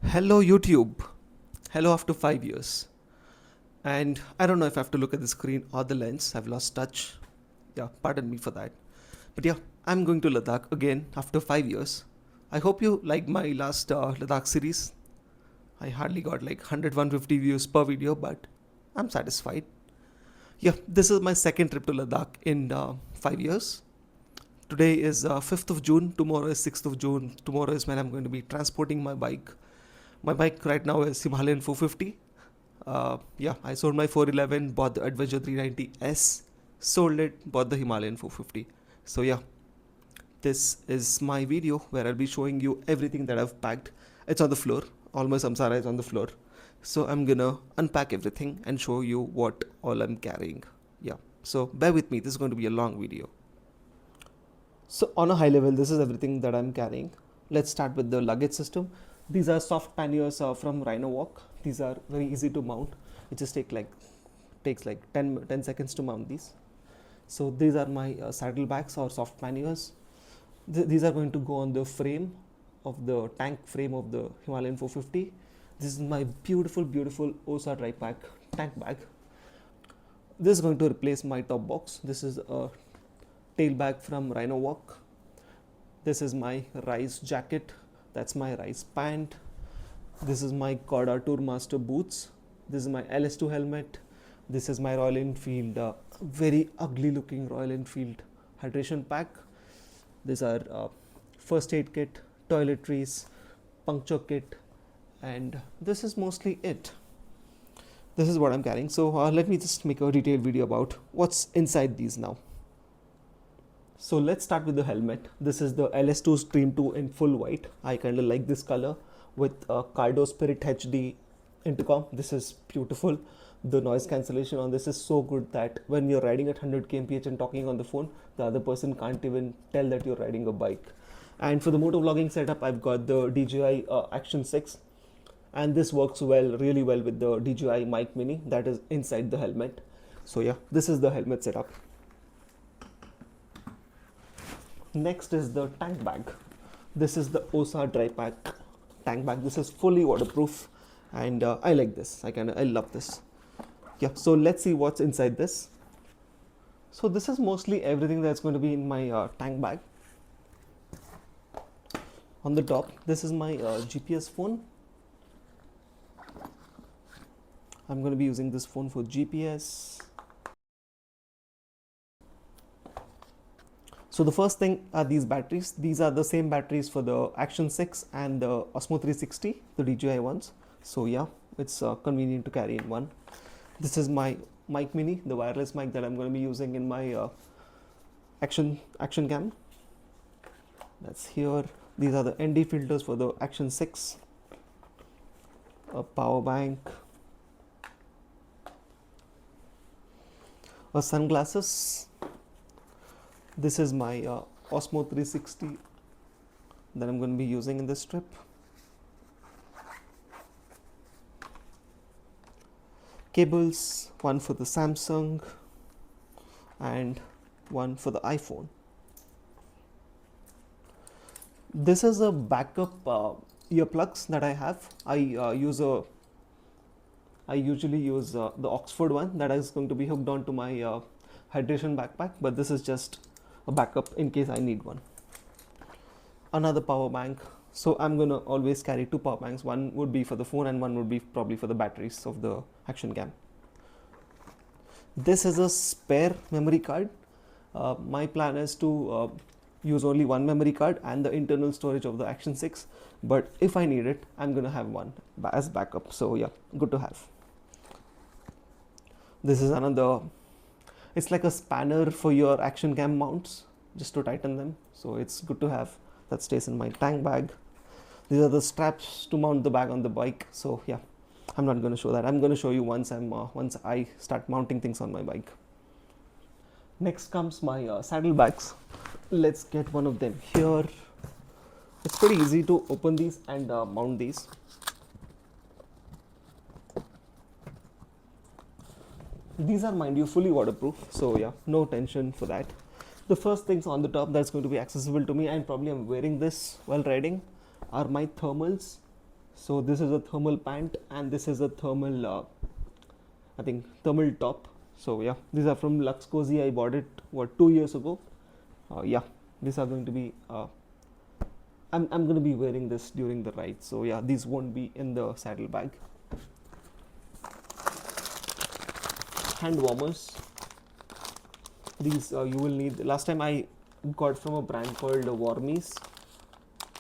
Hello YouTube. Hello after 5 years. And I don't know if I have to look at the screen or the lens. I've lost touch. Yeah, pardon me for that. But yeah, I'm going to Ladakh again after 5 years. I hope you liked my last Ladakh series. I hardly got like 100 150 views per video, but I'm satisfied. Yeah, this is my second trip to Ladakh in 5 years. Today is 5th of June. Tomorrow is 6th of June. Tomorrow is when I'm going to be transporting my bike. My bike right now is Himalayan 450. Yeah, I sold my 411, bought the Adventure 390S, sold it, bought the Himalayan 450. So yeah, this is my video where I'll be showing you everything that I've packed. It's on the floor. All my samsara is on the floor. So I'm gonna unpack everything and show you what all I'm carrying. Yeah, so bear with me. This is going to be a long video. So on a high level, this is everything that I'm carrying. Let's start with the luggage system. These are soft panniers from Rhino Walk. These are very easy to mount. It just takes like 10 seconds to mount these. So these are my saddlebags or soft panniers. These are going to go on the frame of the tank frame of the Himalayan 450. This is my beautiful OSA dry pack tank bag. This is going to replace my top box. This is a tail bag from Rhino Walk. This is my Rise jacket. That's my Rise pant. This is my Corda Tourmaster boots. This is my LS2 helmet. This is my Royal Enfield, very ugly looking Royal Enfield hydration pack. These are first aid kit, toiletries, puncture kit, and this is mostly it. This is what I'm carrying. So let me just make a detailed video about what's inside these now. So let's start with the helmet. This is the LS2 Stream 2 in full white. I kind of like this color with a Cardo Spirit HD intercom. This is beautiful. The noise cancellation on this is so good that when you're riding at 100 kmph and talking on the phone, the other person can't even tell that you're riding a bike. And for the motovlogging setup, I've got the DJI Action 6, and this works really well with the DJI Mic Mini that is inside the helmet. So yeah, this is the helmet setup. Next is the tank bag. This is the OSA dry pack tank bag. This is fully waterproof, and I like this. I love this. Yeah, so let's see what's inside this. So this is mostly everything that's going to be in my tank bag. On the top, this is my GPS phone. I'm going to be using this phone for GPS. So the first thing are these batteries. These are the same batteries for the Action 6 and the Osmo 360, the DJI ones. So yeah, it's convenient to carry in one. This is my mic mini, the wireless mic that I'm going to be using in my action cam. That's here. These are the ND filters for the Action 6. A power bank. A sunglasses. This is my Osmo 360 that I'm going to be using in this trip. Cables, one for the Samsung and one for the iPhone. This is a backup earplugs that I have. I usually use the Oxford one that is going to be hooked onto my hydration backpack, but this is just a backup in case I need one. Another power bank. So I'm gonna always carry two power banks. One would be for the phone and one would be probably for the batteries of the action cam. This is a spare memory card. My plan is to use only one memory card and the internal storage of the Action 6, but if I need it, I'm gonna have one as backup. So yeah, good to have. This is another, it's like a spanner for your action cam mounts, just to tighten them. So it's good to have. That stays in my tank bag. These are the straps to mount the bag on the bike. So yeah, I'm not going to show that. I'm going to show you once I start mounting things on my bike. Next comes my saddlebags. Let's get one of them here. It's pretty easy to open these and mount these. These are, mind you, fully waterproof, so yeah, no tension for that. The first things on the top that's going to be accessible to me, and probably I'm wearing this while riding, are my thermals. So this is a thermal pant and this is a thermal I think thermal top. So yeah, these are from Lux Cozy. I bought it 2 years ago. Yeah, these are going to be I'm going to be wearing this during the ride. So yeah, these won't be in the saddlebag. Hand warmers. These you will need. Last time I got from a brand called Warmies.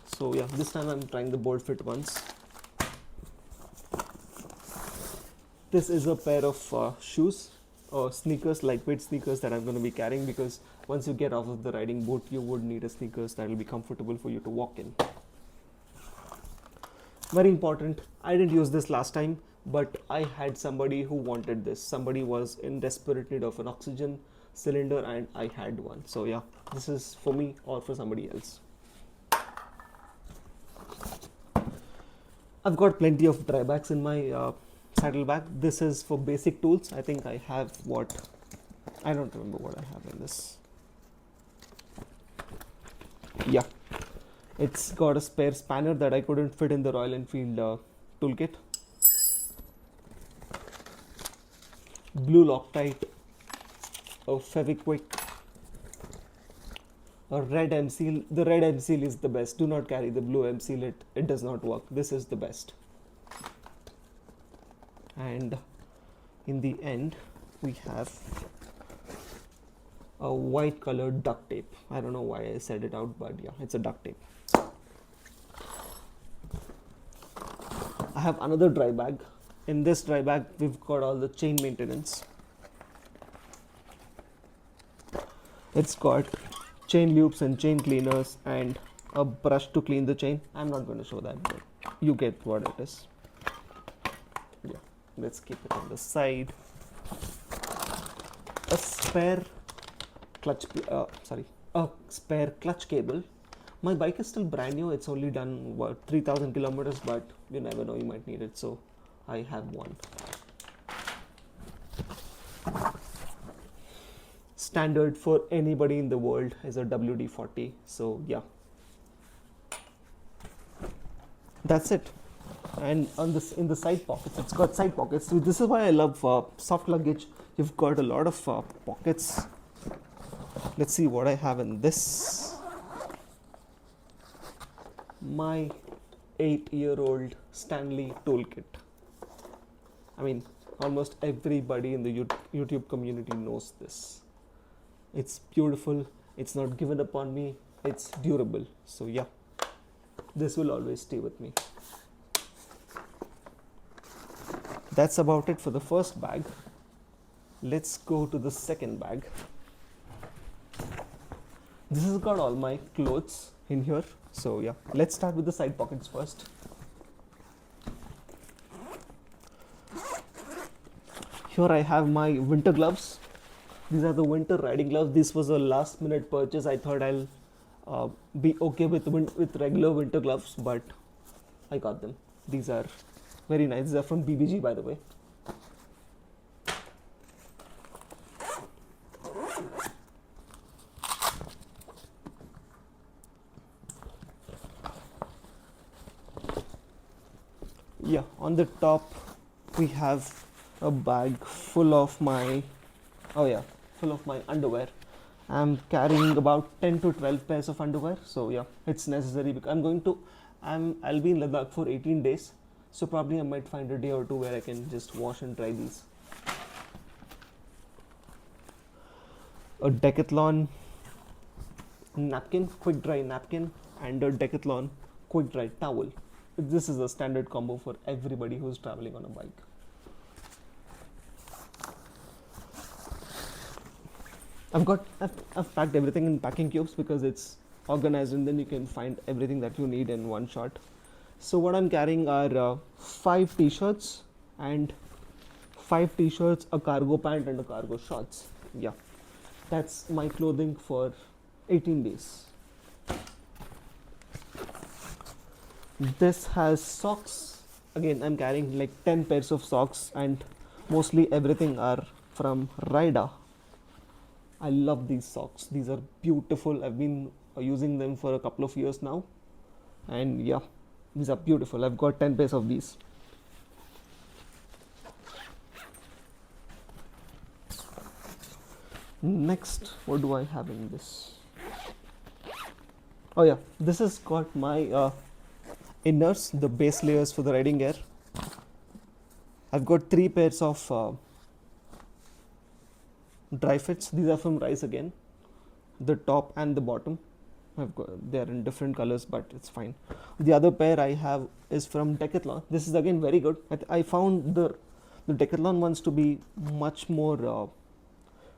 So yeah, this time I'm trying the bold fit ones. This is a pair of shoes or sneakers, lightweight sneakers that I'm going to be carrying, because once you get off of the riding boot, you would need a sneakers that will be comfortable for you to walk in. Very important. I didn't use this last time, but I had somebody who wanted this. Somebody was in desperate need of an oxygen cylinder and I had one. So yeah, this is for me or for somebody else. I've got plenty of dry bags in my saddlebag. This is for basic tools. I think I have I don't remember what I have in this. Yeah, it's got a spare spanner that I couldn't fit in the Royal Enfield toolkit. Blue Loctite, a Fevikwik, a red M seal. The red M seal is the best. Do not carry the blue M seal. It does not work. This is the best. And in the end, we have a white colored duct tape. I don't know why I said it out, but yeah, it's a duct tape. I have another dry bag. In this dry bag, we've got all the chain maintenance. It's got chain loops and chain cleaners and a brush to clean the chain. I'm not going to show that, but you get what it is. Yeah, let's keep it on the side. A spare clutch, a spare clutch cable. My bike is still brand new. It's only done 3,000 kilometers, but you never know, you might need it. So I have one. Standard for anybody in the world is a WD-40. So yeah, that's it. And on this, in the side pockets, it's got side pockets. So this is why I love soft luggage. You've got a lot of pockets. Let's see what I have in this. My 8-year-old Stanley toolkit. I mean, almost everybody in the YouTube community knows this. It's beautiful. It's not given up on me. It's durable. So yeah, this will always stay with me. That's about it for the first bag. Let's go to the second bag. This has got all my clothes in here. So yeah, let's start with the side pockets first. Here I have my winter gloves. These are the winter riding gloves. This was a last minute purchase. I thought I'll be okay with regular winter gloves, but I got them. These are very nice. These are from BBG, by the way. Yeah, on the top we have a bag full of my underwear. I'm carrying about 10 to 12 pairs of underwear. So yeah, it's necessary because I'll be in Ladakh for 18 days. So probably I might find a day or two where I can just wash and dry these. A Decathlon napkin, quick dry napkin, and a Decathlon quick dry towel. This is a standard combo for everybody who's traveling on a bike. I've packed everything in packing cubes because it's organized and then you can find everything that you need in one shot. So what I'm carrying are 5 t-shirts, a cargo pant and a cargo shorts. Yeah, that's my clothing for 18 days. This has socks. Again, I'm carrying like 10 pairs of socks and mostly everything are from Rida. I love these socks. These are beautiful. I've been using them for a couple of years now. And yeah, These are beautiful. I've got 10 pairs of these. Next, what do I have in this? Oh yeah, this has got my inners, the base layers for the riding gear. I've got 3 pairs of dry fits. These are from Rise again, the top and the bottom. They are in different colors, but it's fine. The other pair I have is from Decathlon. This is again very good. I found the Decathlon ones to be much more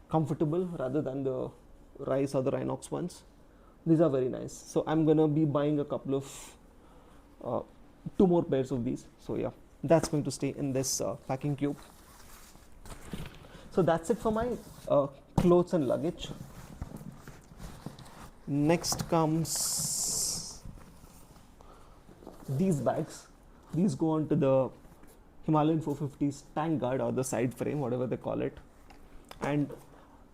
comfortable rather than the Rise or the Rhinox ones. These are very nice. So I'm gonna be buying a couple of 2 more pairs of these. So yeah, that's going to stay in this packing cube. So that's it for my clothes and luggage. Next comes these bags. These go onto the Himalayan 450's tank guard or the side frame, whatever they call it. And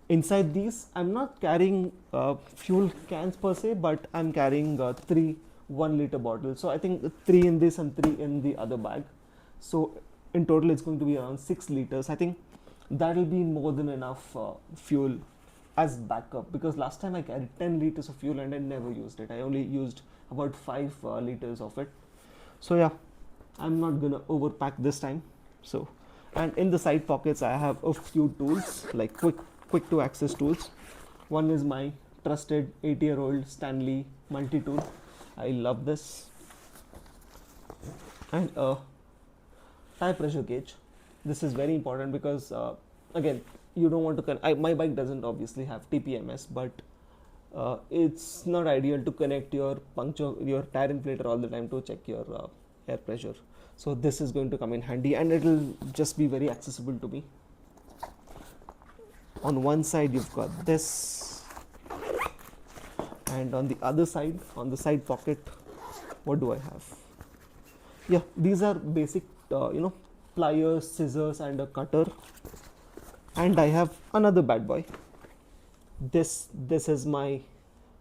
inside these, I'm not carrying fuel cans per se, but I'm carrying 3 1-liter bottles. So I think 3 in this and 3 in the other bag. So in total, it's going to be around 6 liters. I think that will be more than enough fuel as backup, because last time I carried 10 liters of fuel and I never used it. I only used about 5 liters of it. So yeah, I'm not gonna overpack this time. So, and in the side pockets I have a few tools, like quick to access tools. One is my trusted 8-year-old Stanley multi-tool. I love this. And a tire pressure gauge. This is very important because again, you don't want to my bike doesn't obviously have TPMS, but it's not ideal to connect your tire inflator all the time to check your air pressure. So this is going to come in handy, and it'll just be very accessible to me. On one side you've got this, and on the other side, on the side pocket, what do I have? Yeah, these are basic pliers, scissors and a cutter. And I have another bad boy. This is my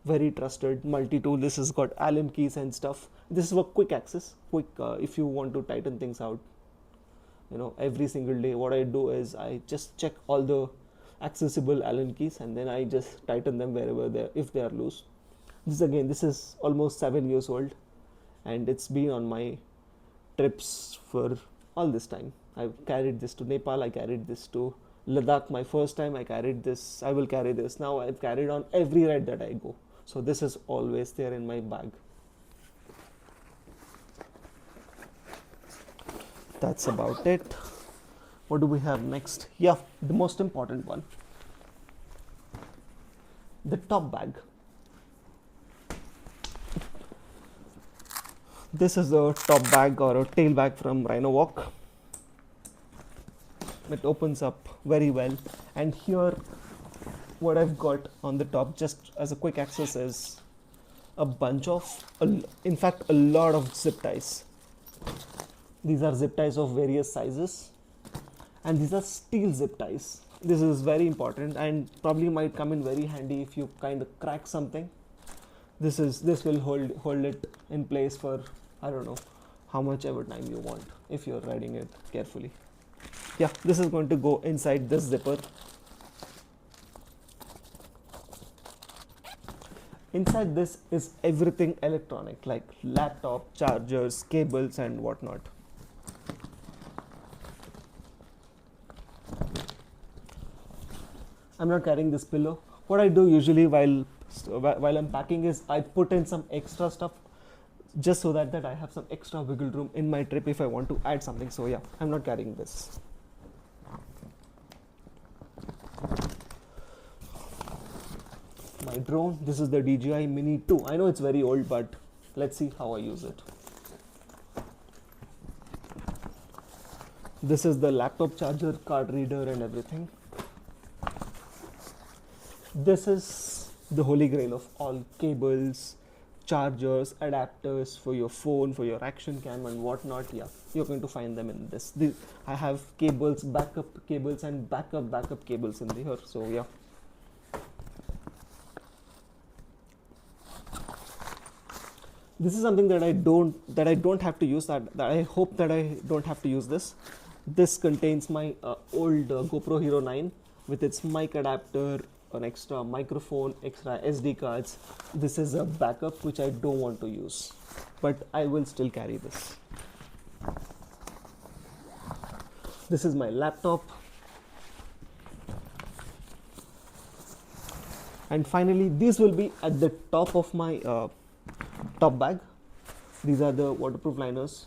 very trusted multi-tool. This has got Allen keys and stuff. This is for quick access, if you want to tighten things out. Every single day, what I do is I just check all the accessible Allen keys, and then I just tighten them wherever if they are loose. This is almost 7 years old, and it's been on my trips for all this time. I've carried this to Nepal. I carried this to Ladakh my first time. I carried this. I will carry this now. I've carried on every ride that I go. So this is always there in my bag. That's about it. What do we have next? Yeah, the most important one. The top bag. This is a top bag or a tail bag from Rhino Walk. It opens up very well, and here what I've got on the top, just as a quick access, is a bunch of, in fact a lot of zip ties. These are zip ties of various sizes, and these are steel zip ties. This is very important and probably might come in very handy if you kind of crack something. This will hold it in place for, I don't know, how much ever time you want if you're riding it carefully. Yeah, this is going to go inside this zipper. Inside this is everything electronic, like laptop, chargers, cables and whatnot. I'm not carrying this pillow. What I do usually while I'm packing is I put in some extra stuff just so that I have some extra wiggle room in my trip if I want to add something. So yeah, I'm not carrying this. My drone, this is the DJI Mini 2. I know it's very old, but let's see how I use it. This is the laptop charger, card reader and everything. This is the holy grail of all cables, chargers, adapters for your phone, for your action cam and whatnot. Yeah, you're going to find them in this. I have cables, backup cables and backup cables in here. So yeah. This is something that I don't have to use, that I hope that I don't have to use this. This contains my old GoPro Hero 9 with its mic adapter, an extra microphone, extra SD cards. This is a backup which I don't want to use, but I will still carry this. This is my laptop. And finally, these will be at the top of my top bag. These are the waterproof liners.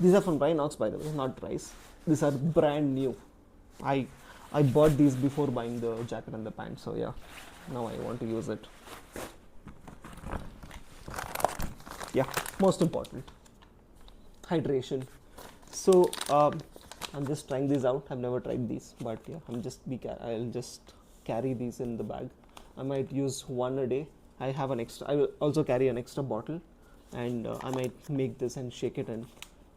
These are from Rhinox, by the way, not Price. These are brand new. I I bought these before buying the jacket and the pants, so yeah, now I want to use it. Yeah, most important, hydration. So I'm just trying these out. I've never tried these, but yeah, I'll just carry these in the bag. I might use one a day. I will also carry an extra bottle, and I might make this and shake it and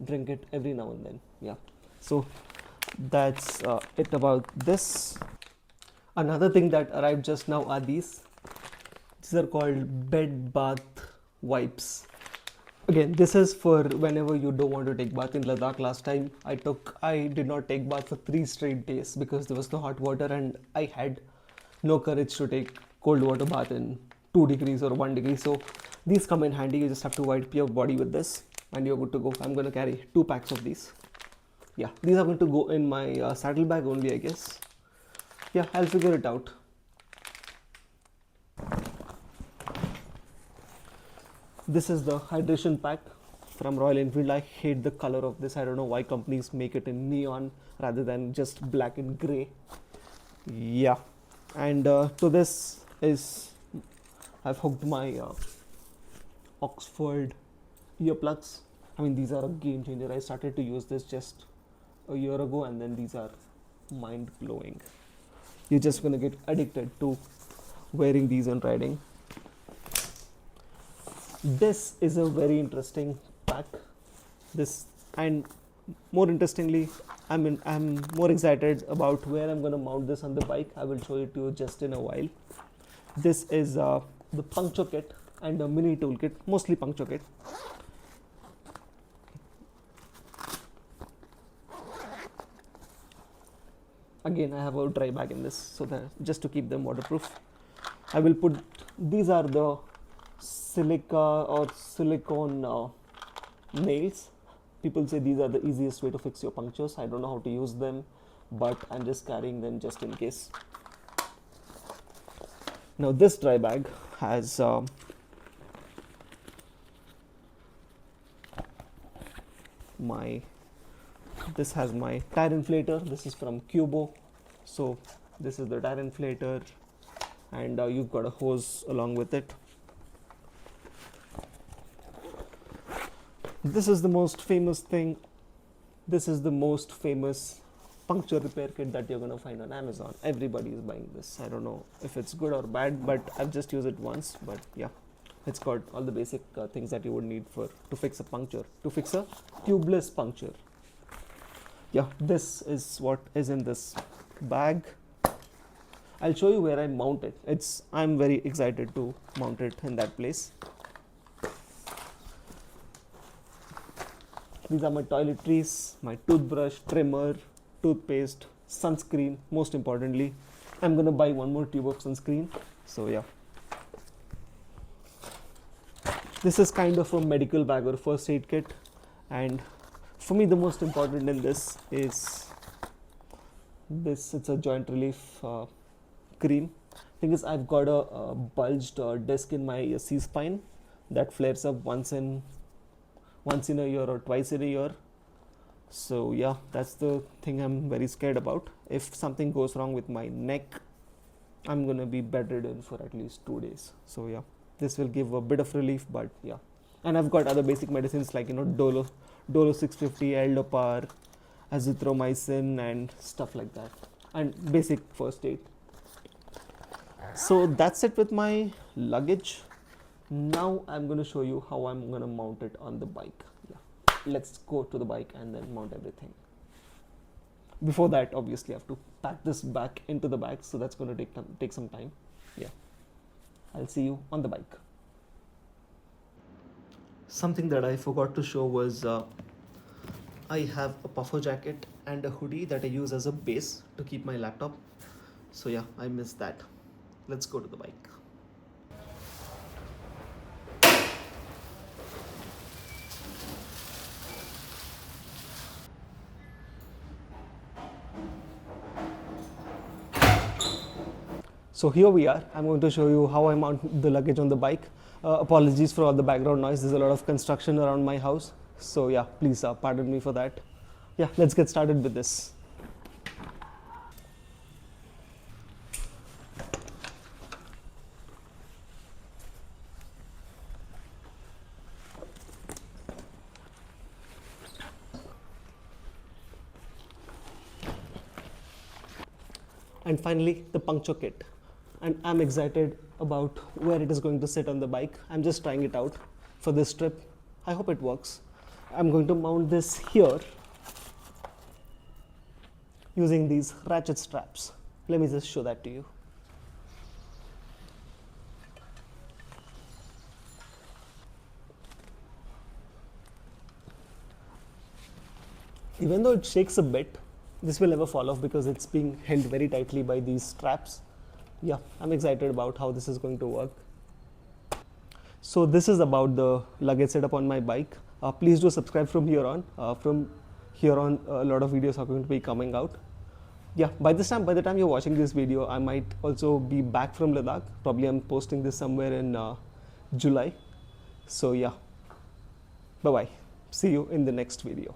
drink it every now and then. Yeah, so that's it about this. Another thing that arrived just now are these. These are called bed bath wipes. Again, this is for whenever you don't want to take bath. In Ladakh last time I did not take bath for 3 straight days because there was no hot water and I had no courage to take cold water bath in 2 degrees or 1 degree. So these come in handy. You just have to wipe your body with this and you're good to go. I'm going to carry 2 packs of these. Yeah, these are going to go in my saddle bag only, I guess. Yeah, I'll figure it out. This is the hydration pack from Royal Enfield. I hate the color of this. I don't know why companies make it in neon rather than just black and gray. Yeah, and to this is I've hooked my Oxford earplugs. I mean, these are a game changer. I started to use this just a year ago, and then these are mind blowing. You're just gonna get addicted to wearing these and riding. This is a very interesting pack. This, and more interestingly, I'm more excited about where I'm gonna mount this on the bike. I will show it to you just in a while. This is the puncture kit and a mini toolkit, mostly puncture kit. Again, I have a dry bag in this, so that just to keep them waterproof. I will put, these are the silica or silicone nails. People say these are the easiest way to fix your punctures. I don't know how to use them, but I'm just carrying them just in case. Now this dry bag has this has my tire inflator. This is from Cubo. So this is the tire inflator, and you've got a hose along with it. This is the most famous thing. This is the most famous puncture repair kit that you're gonna find on Amazon. Everybody is buying this. I don't know if it's good or bad, but I've just used it once. But yeah, it's got all the basic things that you would need to fix a puncture, to fix a tubeless puncture. Yeah, this is what is in this bag. I'll show you where I mount it. I'm very excited to mount it in that place. These are my toiletries, my toothbrush, trimmer, toothpaste, sunscreen. Most importantly, I'm gonna buy one more tube of sunscreen. So yeah, this is kind of a medical bag or first aid kit, and for me the most important in this is this. It's a joint relief cream. Thing is, I've got a bulged disc in my C-spine that flares up once in a year or twice in a year. So yeah, that's the thing I'm very scared about. If something goes wrong with my neck, I'm gonna be bedridden for at least 2 days. So yeah, this will give a bit of relief, but yeah. And I've got other basic medicines like, Dolo 650, Eldopar, azithromycin and stuff like that, and basic first aid. So that's it with my luggage. Now I'm going to show you how I'm going to mount it on the bike. Yeah. Let's go to the bike and then mount everything. Before that, obviously I have to pack this back into the bag, so that's going to take some time. Yeah, I'll see you on the bike. Something that I forgot to show was I have a puffer jacket and a hoodie that I use as a base to keep my laptop. So yeah, I missed that. Let's go to the bike. So here we are. I'm going to show you how I mount the luggage on the bike. Apologies for all the background noise. There's a lot of construction around my house. So yeah, please pardon me for that. Yeah, let's get started with this. And finally, the puncture kit. And I'm excited about where it is going to sit on the bike. I'm just trying it out for this trip. I hope it works. I'm going to mount this here using these ratchet straps. Let me just show that to you. Even though it shakes a bit, this will never fall off because it's being held very tightly by these straps. Yeah, I'm excited about how this is going to work. So this is about the luggage setup on my bike. Please do subscribe from here on. From here on, a lot of videos are going to be coming out. Yeah, by the time you're watching this video, I might also be back from Ladakh. Probably I'm posting this somewhere in July. So yeah, bye bye. See you in the next video.